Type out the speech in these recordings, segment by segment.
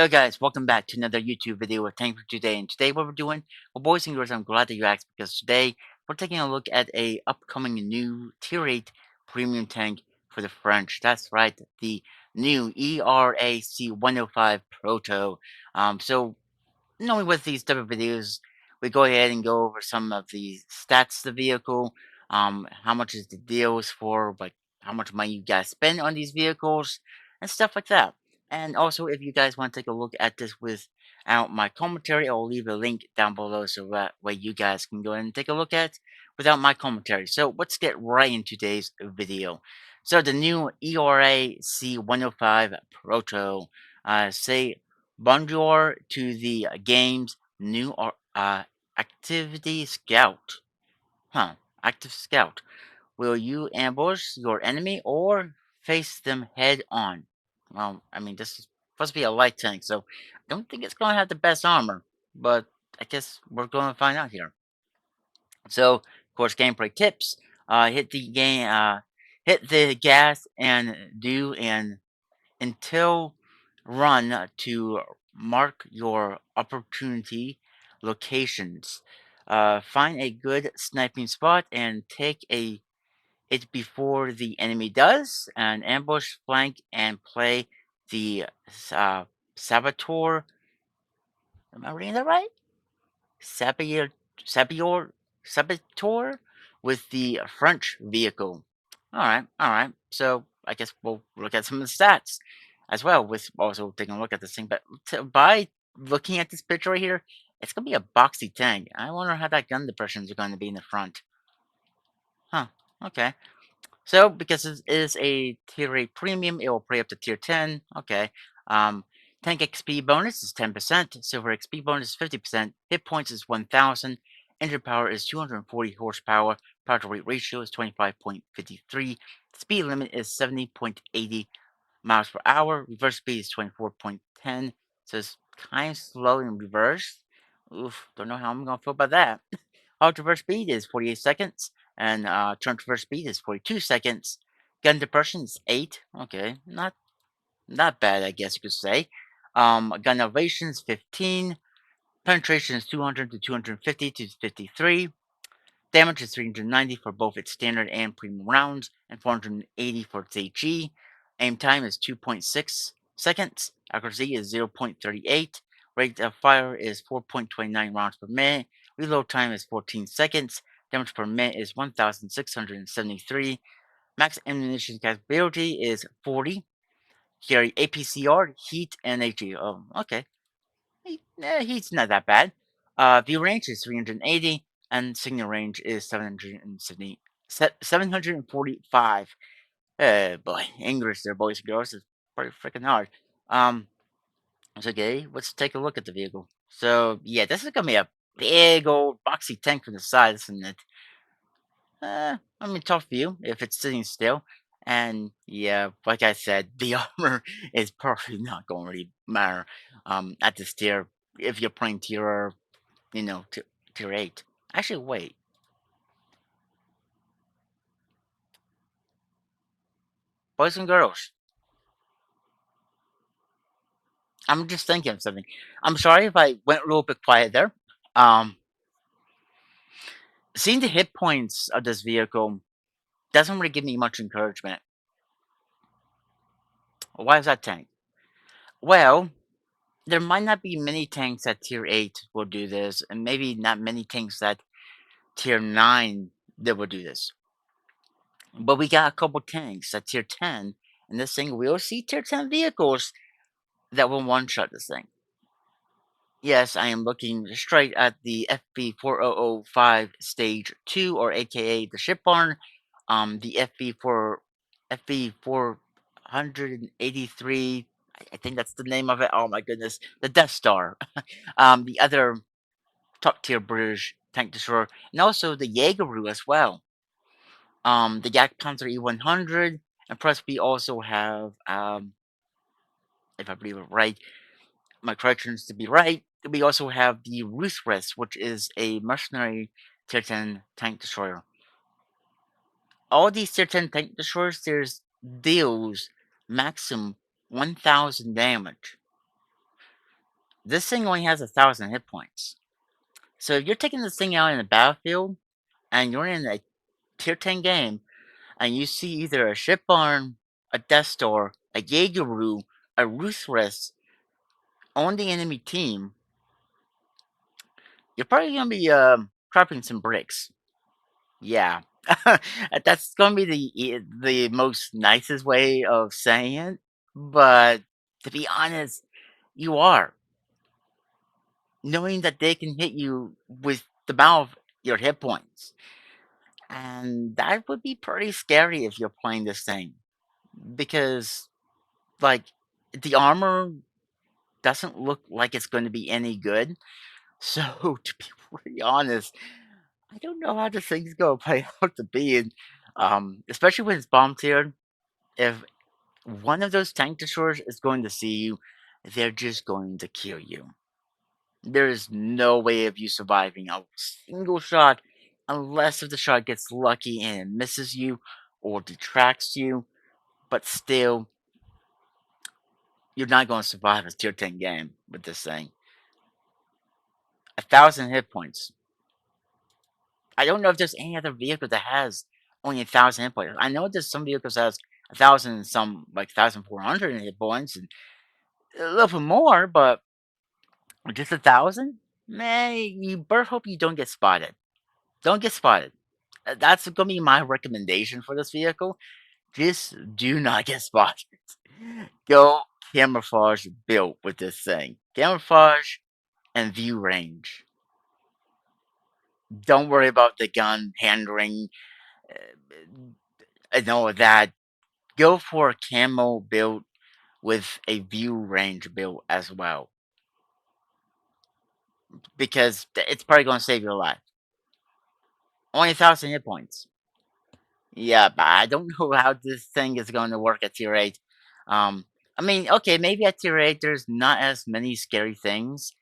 Hello guys, welcome back to another YouTube video with Tank for Today. And today what we're doing, well boys and girls, I'm glad that you asked because today we're taking a look at a upcoming new Tier 8 premium tank for the French. That's right, the new ERAC 105 Proto. So normally with these type of videos, we go ahead and go over some of the stats of the vehicle, how much is the deals for, like how much money you guys spend on these vehicles, and stuff like that. And also, if you guys want to take a look at this without my commentary, I'll leave a link down below so that way you guys can go ahead and take a look at without my commentary. So let's get right into today's video. So the new ERA C105 Proto, say bonjour to the game's new activity scout. Huh, active scout. Will you ambush your enemy or face them head on? Well, I mean, this is supposed to be a light tank, so I don't think it's going to have the best armor, but I guess we're going to find out here. So, of course, gameplay tips. Hit the gas and do an until run to mark your opportunity locations. Find a good sniping spot and take it before the enemy does. And ambush, flank, and play the saboteur. Am I reading that right? Sabior, Sabior, Saboteur with the French vehicle. All right. So I guess we'll look at some of the stats as well, with also taking a look at this thing. But by looking at this picture right here, it's gonna be a boxy tank. I wonder how that gun depressions are going to be in the front. Huh. Okay. So, because it is a tier 8 premium, it will play up to tier 10. Okay. Um, tank XP bonus is 10%, silver XP bonus is 50%, hit points is 1000, engine power is 240 horsepower, power to weight ratio is 25.53, speed limit is 70.80 miles per hour, reverse speed is 24.10, so it's kind of slow in reverse. Oof, don't know how I'm going to feel about that. Auto traverse speed is 48 seconds, and turn traverse speed is 42 seconds. Gun depression is 8. Okay, not bad, I guess you could say. Gun elevation is 15. Penetration is 200 to 250 to 53. Damage is 390 for both its standard and premium rounds, and 480 for its HE. Aim time is 2.6 seconds. Accuracy is 0.38. Rate of fire is 4.29 rounds per minute. Reload time is 14 seconds. Damage per minute is 1,673. Max ammunition capability is 40. Carry APCR, heat, and HE. Oh, okay. He's not that bad. View range is 380, and signal range is 745. Boy, English there, boys and girls, is pretty freaking hard. Um, it's okay. Let's take a look at the vehicle. So, yeah, this is gonna be a big old boxy tank from the side, isn't it? I mean, tough view if it's sitting still. And yeah, like I said, the armor is probably not going to really matter at this tier if you're playing tier, tier 8. Actually, wait. Boys and girls, I'm just thinking of something. I'm sorry if I went a little bit quiet there. Um, Seeing the hit points of this vehicle doesn't really give me much encouragement. Why is that tank? Well, there might not be many tanks at tier 8 will do this, and maybe not many tanks at tier 9 that will do this. But we got a couple tanks at tier 10, and this thing will see tier 10 vehicles that will one-shot this thing. Yes, I am looking straight at the FB4005 Stage 2, or aka the ship barn. The FB483, I think that's the name of it. Oh my goodness, the Death Star. The other top tier British tank destroyer, and also the Jaegeru as well. The Jagdpanzer E100, and plus we also have, if I believe it right, my corrections to be right, we also have the Ruthless, which is a mercenary tier 10 tank destroyer. All these tier 10 tank destroyers, there's deals maximum 1,000 damage. This thing only has 1,000 hit points. So if you're taking this thing out in the battlefield and you're in a tier 10 game and you see either a shipbarn, a Death Star, a Jaegeru, a Ruthless on the enemy team, you're probably gonna be dropping some bricks. Yeah, that's gonna be the most nicest way of saying it. But to be honest, you are knowing that they can hit you with the amount of your hit points, and that would be pretty scary if you're playing this thing because, like, the armor doesn't look like it's going to be any good. So, to be pretty honest, I don't know how this thing's gonna play out to be, and especially when it's bomb tiered. If one of those tank destroyers is going to see you, they're just going to kill you. There is no way of you surviving a single shot unless if the shot gets lucky and it misses you or detracts you. But still, you're not going to survive a tier 10 game with this thing. 1,000 hit points. I don't know if there's any other vehicle that has only 1,000 hit points. I know there's some vehicles that has 1,000 and some like 1,400 hit points and a little bit more, but just 1,000? Man, you better hope you don't get spotted. Don't get spotted. That's gonna be my recommendation for this vehicle. Just do not get spotted. Go camouflage built with this thing. Camouflage and view range. Don't worry about the gun handling and all of that. Go for a camo build with a view range build as well. Because it's probably gonna save your life. Only 1,000 hit points. Yeah, but I don't know how this thing is going to work at tier 8. Um, I mean, okay, maybe at tier 8 there's not as many scary things.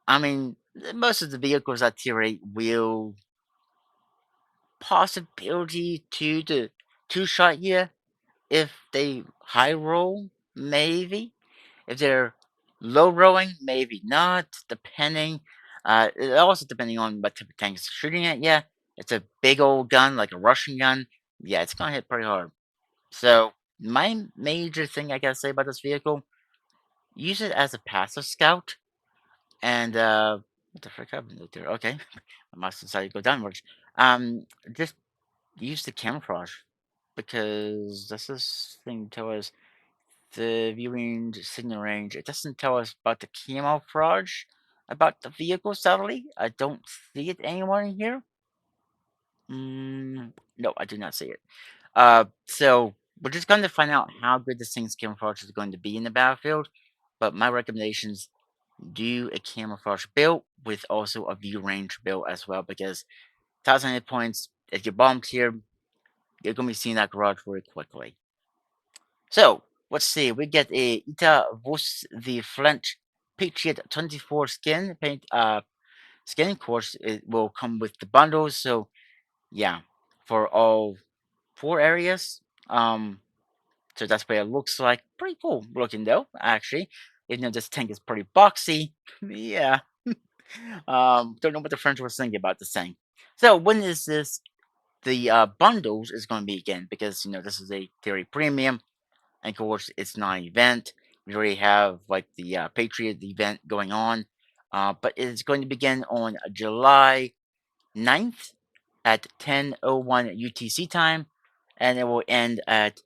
I mean, most of the vehicles at tier 8 will possibility to two-shot you if they high roll, maybe. If they're low rolling, maybe not, depending. It also depending on what type of tank it's shooting at. Yeah, it's a big old gun like a Russian gun. Yeah, it's gonna hit pretty hard. So my major thing I gotta say about this vehicle: use it as a passive scout. And what the frick happened there? Okay, I must decided to go downwards. Um, just use the camouflage because this is thing tell us the view range, signal range. It doesn't tell us about the camouflage about the vehicle. Sadly, I don't see it anywhere in here. No, I do not see it. So we're just going to find out how good this thing's camouflage is going to be in the battlefield. But my recommendations: do a camouflage build with also a view range build as well, because 1,000 hit points. If you're bombed here, you're going to be seeing that garage very quickly. So let's see. We get a Ita Vos the French Patriot 24 skin paint. Skin course. It will come with the bundles. So yeah, for all 4 areas. So that's what it looks like. Pretty cool looking though, actually. Even though this tank is pretty boxy. Yeah. Don't know what the French was thinking about this thing. So when is this the bundles is going to be again? Because this is a theory premium, and of course it's not an event. We already have like the Patriot event going on, but it's going to begin on July 9th at 10:01 UTC time, and it will end at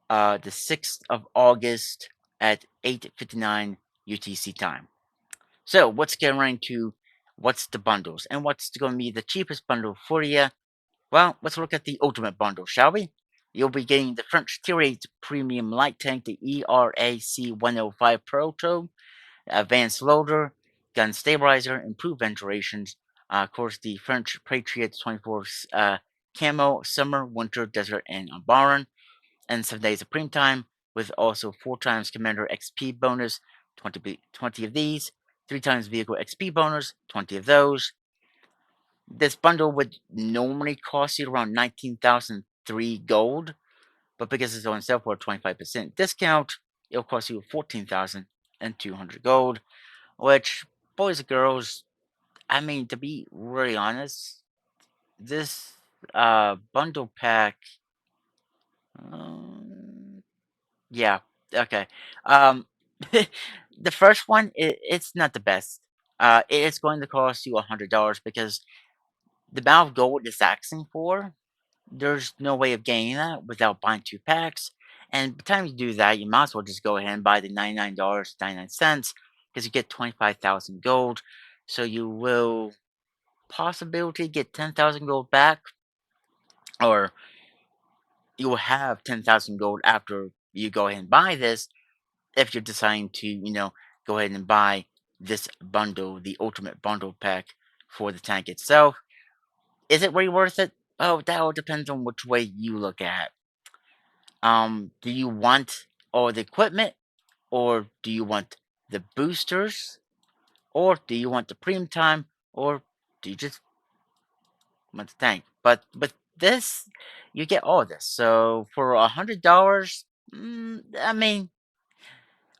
the 6th of August at 8:59 UTC time. So let's get right into what's the bundles and what's going to be the cheapest bundle for you. Well, let's look at the ultimate bundle, shall we? You'll be getting the French Tier 8 Premium Light Tank, the ERAC 105 Proto, Advanced Loader, Gun Stabilizer, Improved Ventilations, of course, the French Patriot 24 Camo, Summer, Winter, Desert, and Baron, and 7 days of prime time, with also 4 times Commander XP bonus, 20 of these, 3 times Vehicle XP bonus, 20 of those. This bundle would normally cost you around 19,003 gold, but because it's on sale for a 25% discount, it'll cost you 14,200 gold. which boys and girls, I mean, to be really honest, this bundle pack, um, yeah, okay. Um, the first one, it's not the best. It's going to cost you $100 because the amount of gold it's asking for, there's no way of getting that without buying 2 packs, and by the time you do that, you might as well just go ahead and buy the $99.99 because you get 25,000 gold, so you will possibility get 10,000 gold back, or you will have 10,000 gold after you go ahead and buy this if you're deciding to, go ahead and buy this bundle, the ultimate bundle pack for the tank itself. Is it really worth it? Oh, that all depends on which way you look at it. Do you want all the equipment, or do you want the boosters, or do you want the premium time, or do you just want the tank? But with this, you get all this. So for $100, I mean,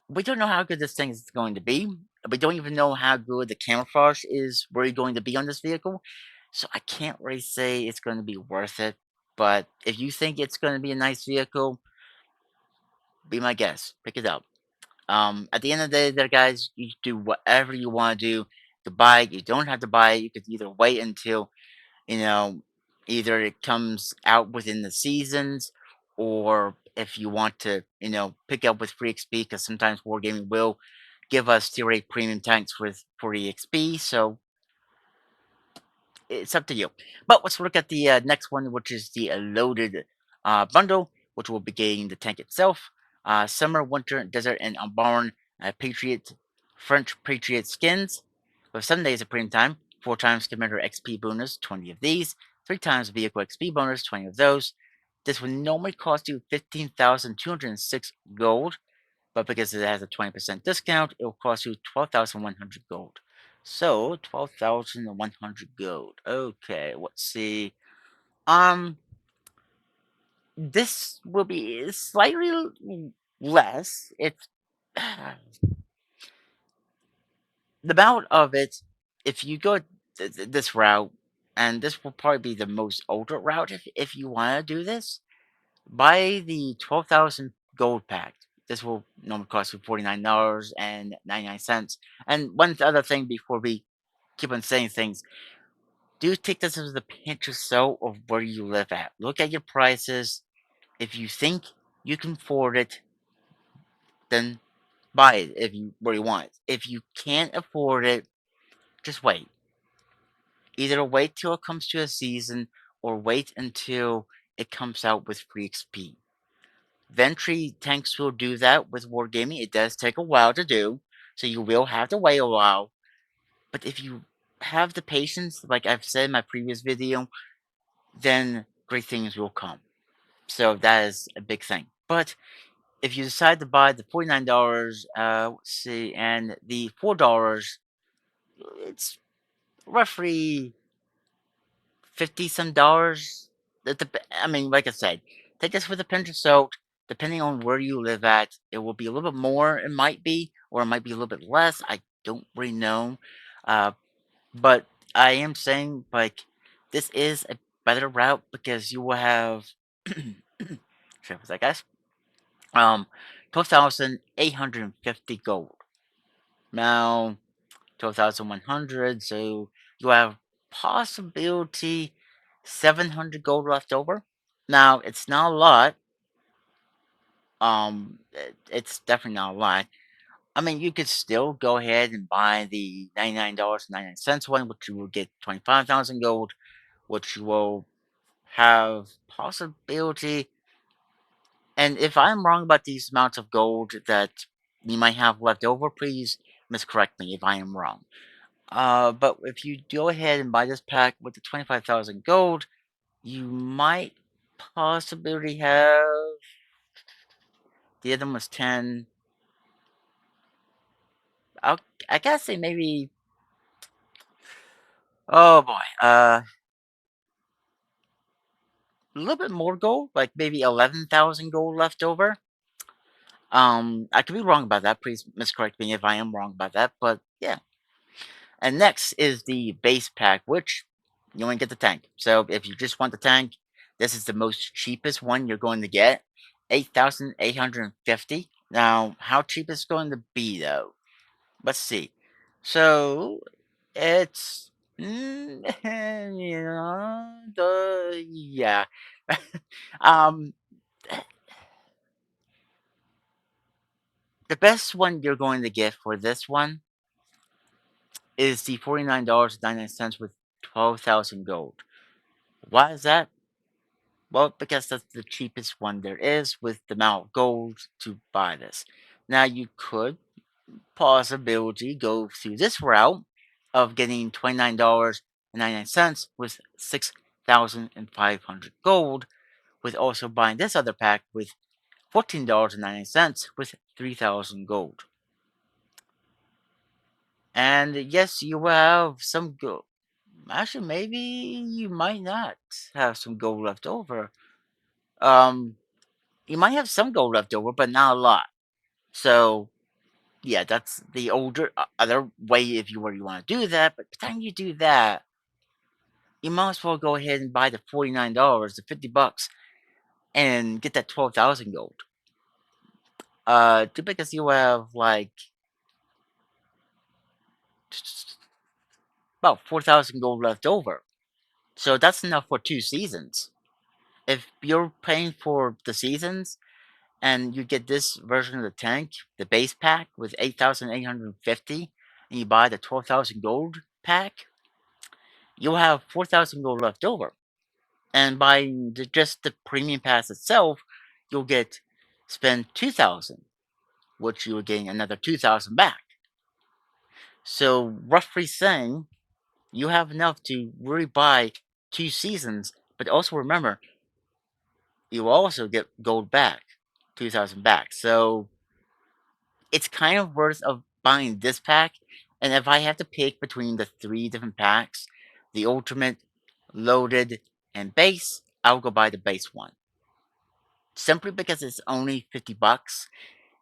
we don't know how good this thing is going to be. We don't even know how good the camouflage is really going to be on this vehicle. So I can't really say it's going to be worth it. But if you think it's going to be a nice vehicle, be my guest. Pick it up. At the end of the day, there, guys, you do whatever you want to do to buy it. You don't have to buy it. You could either wait until, you know, either it comes out within the seasons, or if you want to, pick up with free XP, because sometimes Wargaming will give us tier 8 premium tanks with free XP. So it's up to you. But let's look at the next one, which is the loaded bundle, which will be getting the tank itself. Summer, Winter, Desert, and Unborn Patriot, French Patriot skins. With 7 days of premium time, 4 times Commander XP bonus, 20 of these, 3 times Vehicle XP bonus, 20 of those. This would normally cost you 15,206 gold, but because it has a 20% discount, it will cost you 12,100 gold. So 12,100 gold. Okay, let's see. Um, this will be slightly less. It's the amount of it. If you go this route, and this will probably be the most older route if you want to do this, buy the 12,000 gold pack. This will normally cost you $49.99. And one other thing before we keep on saying things, do take this as a pinch of salt of where you live at. Look at your prices. If you think you can afford it, then buy it if you really want it. If you can't afford it, just wait. Either wait till it comes to a season, or wait until it comes out with free XP. Ventry tanks will do that with Wargaming. It does take a while to do, so you will have to wait a while. But if you have the patience, like I've said in my previous video, then great things will come. So that is a big thing. But if you decide to buy the $49, let's see, and the $4, it's roughly 50 some dollars. I mean, like I said, take this with a pinch of salt. Depending on where you live at, it will be a little bit more, it might be, or it might be a little bit less. I don't really know. Uh, but I am saying, like, this is a better route because you will have, sorry for that, guys. 12,850 gold. Now, 12,100, so you have possibility 700 gold left over. Now, it's not a lot. It's definitely not a lot. I mean, you could still go ahead and buy the $99.99 one, which you will get 25,000 gold, which you will have possibility. And if I'm wrong about these amounts of gold that you might have left over, please miscorrect me if I am wrong. But if you go ahead and buy this pack with the 25,000 gold, you might possibly have. The other one was 10. I'll, I gotta say maybe. Oh boy. A little bit more gold, like maybe 11,000 gold left over. I could be wrong about that. Please miscorrect me if I am wrong about that. But Yeah. And next is the base pack, which you only get the tank. So if you just want the tank, this is the most cheapest one you're going to get. 8,850. Now, how cheap is it going to be though? Let's see. So it's yeah. um the best one you're going to get for this one is the $49.99 with 12,000 gold. Why is that? Well, because that's the cheapest one there is with the amount of gold to buy this. Now, you could possibility go through this route of getting $29.99 with 6,500 gold, with also buying this other pack with $14.99 with 3,000 gold. And yes, you will have some gold. Actually, maybe you might not have some gold left over. Um, you might have some gold left over, but not a lot. So yeah, that's the older other way if you were you want to do that. But by the time you do that, you might as well go ahead and buy the $49, the $50, and get that 12,000 gold. Just because you have like about 4,000 gold left over, so that's enough for 2 seasons. If you're paying for the seasons and you get this version of the tank, the base pack with 8,850, and you buy the 12,000 gold pack, you'll have 4,000 gold left over. And buying just the premium pass itself, you'll get spend 2,000, which you're getting another 2,000 back. So roughly saying, you have enough to really buy 2 seasons, but also remember, you also get gold back, 2,000 back. So it's kind of worth of buying this pack. And if I have to pick between the 3 different packs, the ultimate, loaded, and base, I'll go buy the base one. Simply because it's only $50.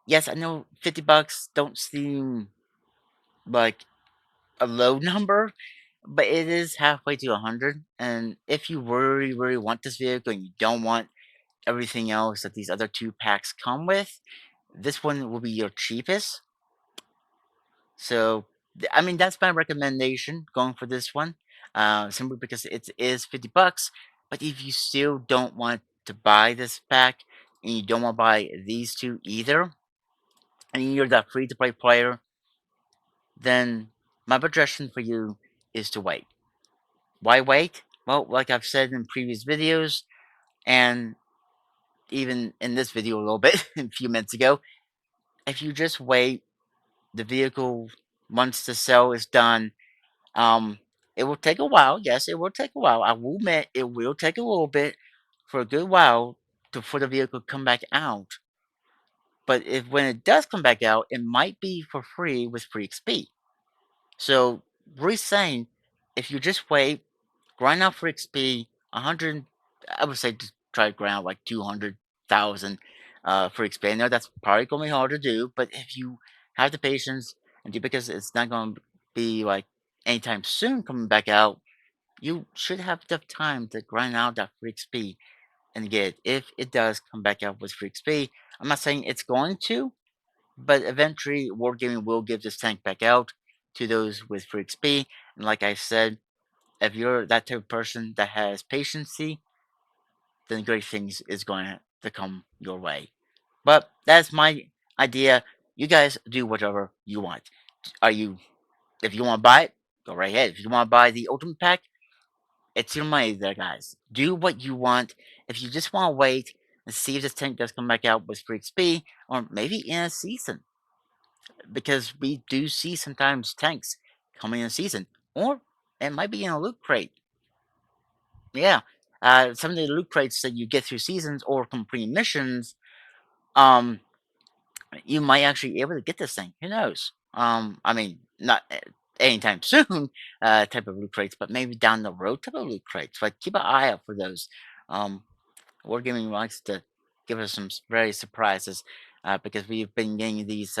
Yes, I know $50 don't seem like a low number, but it is halfway to 100. And if you really, really want this vehicle and you don't want everything else that these other 2 packs come with, this one will be your cheapest. So, I mean, that's my recommendation going for this one. Simply because it is $50. But if you still don't want to buy this pack and you don't want to buy these two either, and you're that free to play player, then my suggestion for you is to wait. Why wait? Well, like I've said in previous videos, and even in this video a little bit a few minutes ago, if you just wait, the vehicle, once the sale is done, um, it will take a while. Yes, it will take a while. I will admit it will take a little bit for a good while for the vehicle to come back out. But if when it does come back out, it might be for free with free XP. So we're saying if you just wait, grind out for XP, 100, I would say just try to grind out like 200,000 for XP. I know that's probably going to be hard to do, but if you have the patience and do because it's not going to be like anytime soon coming back out, you should have enough time to grind out that free XP and get it if it does come back out with free XP. I'm not saying it's going to, but eventually, Wargaming will give this tank back out to those with free XP. And like I said, if you're that type of person that has patience, then great things is going to come your way. But that's my idea. You guys do whatever you want. Are you, if you want to buy it, go right ahead. If you want to buy the ultimate pack, it's your money there, guys. Do what you want. If you just want to wait and see if this tank does come back out with free XP, or maybe in a season, because we do see sometimes tanks coming in season, or it might be in a loot crate. Yeah, some of the loot crates that you get through seasons or complete missions, um, you might actually be able to get this thing. Who knows? I mean, not anytime soon, type of loot crates, but maybe down the road type of loot crates. Like keep an eye out for those. Um, Wargaming likes to give us some very surprises, because we've been getting these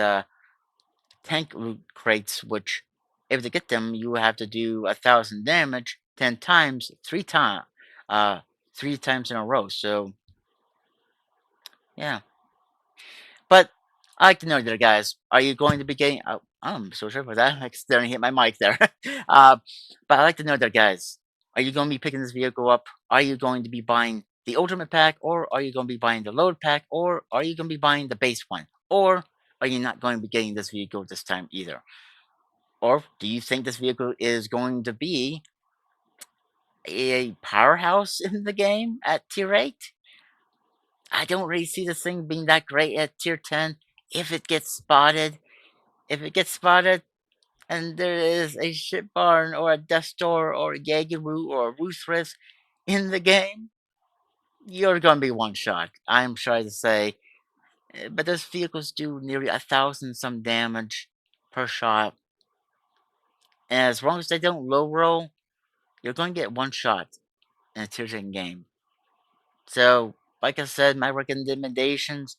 tank loot crates, which if to get them, you have to do 1,000 damage 10 times, uh, 3 times in a row. So yeah, but I like to know there, guys. Are you going to be getting? Oh, I'm so sorry for that. I accidentally hit my mic there. uh, but I like to know there, guys. Are you going to be picking this vehicle up? Are you going to be buying the ultimate pack, or are you going to be buying the load pack, or are you going to be buying the base one, or are you not going to be getting this vehicle this time either? Or do you think this vehicle is going to be a powerhouse in the game at tier 8? I don't really see this thing being that great at tier 10 if it gets spotted. If it gets spotted and there is a ship barn or a death store or a Jaegeroo or a Ruthless in the game, you're gonna be one shot. I'm sorry to say. But those vehicles do nearly 1,000 some damage per shot. And as long as they don't low roll, you're going to get one shot in a tier 10 game. So, like I said, my recommendations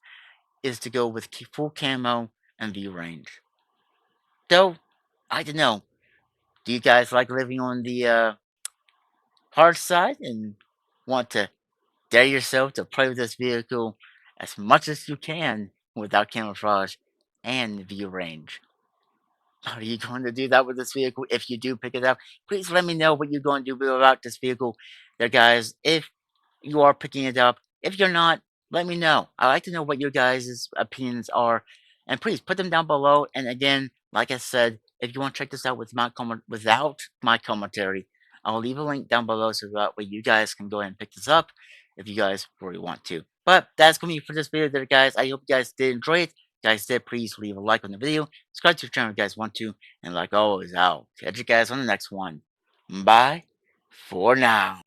is to go with full camo and view range. Though, I don't know. Do you guys like living on the hard side and want to dare yourself to play with this vehicle as much as you can without camouflage and view range? Are you going to do that with this vehicle? If you do pick it up, please let me know what you're going to do about this vehicle there, guys. If you are picking it up, if you're not, let me know. I like to know what your guys' opinions are. And please put them down below. And again, like I said, if you want to check this out with without my commentary, I'll leave a link down below so that way you guys can go ahead and pick this up if you guys really want to. But that's going to be it for this video there, guys. I hope you guys did enjoy it. If you guys did, please leave a like on the video. Subscribe to the channel if you guys want to. And like always, I'll catch you guys on the next one. Bye for now.